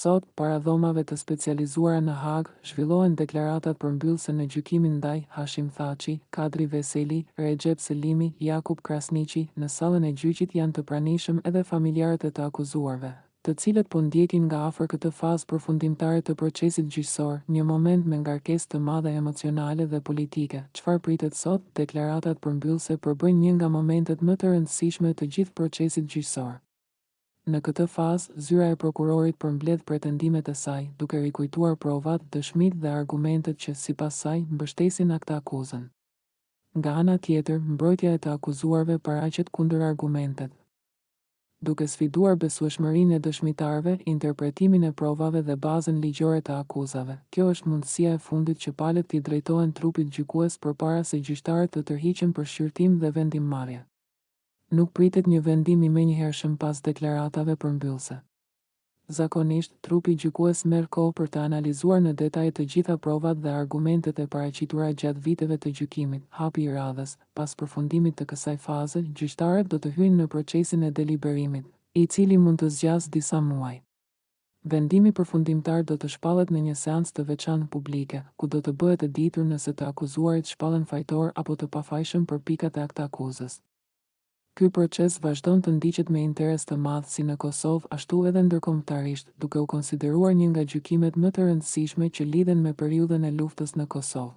Sot, para dhomave të specializuara në Hagë, zhvillohen deklaratat përmbyllëse në gjykimin ndaj Hashim Thaçi, Kadri Veseli, Recep Selimi, Jakub Krasniqi. Në sallën e gjyqit janë të pranishëm edhe familjarët e të akuzuarve, të cilët po ndjekin nga afër këtë fazë përfundimtare të procesit gjyqësor, një moment me ngarkesë të madhe emocionale dhe politike. Çfarë pritet sot? Deklaratat përmbyllëse përbëjnë një nga momentet më të rëndësishme të gjithë procesit gjyqësor. Në këtë fazë, zyra e prokurorit përmbledh pretendimet e saj, duke rikujtuar provat, dëshmitë dhe argumentet që, sipas saj, mbështesin akëtë akuzën. Nga ana tjetër, mbrojtja e të akuzuarve paraqet kundër argumentet, duke sfiduar besueshmërinë e dëshmitarëve, interpretimin e provave dhe bazën ligjore të akuzave. Kjo është mundësia e fundit që palët t'i drejtohen trupit gjykues përpara se gjyqtarët të tërhiqen për shqyrtim dhe vendimmarrje. Nuk pritet një vendim i menjëhershëm pas deklaratave përmbyllëse. Zakonisht, trupi gjykues merr kohë për të analizuar në detaj të gjitha provat dhe argumentet e paraqitura gjatë viteve të gjykimit. Hapi i radhës: pas përfundimit të kësaj faze, gjyqtarët do të hyjnë në procesin e deliberimit, i cili mund të zgjasë disa muaj. Vendimi përfundimtar do të shpallet në një seancë të veçantë publike, ku do të bëhet e ditur nëse të akuzuarit shpallen fajtor apo të pafajshëm për pikat e aktakuzës. Ky proces vazhdon të ndiqet me interes të madh si në Kosovë, ashtu edhe ndërkombëtarisht, duke u konsideruar një nga gjykimet më të rëndësishme që lidhen me periudhën e luftës në Kosovë.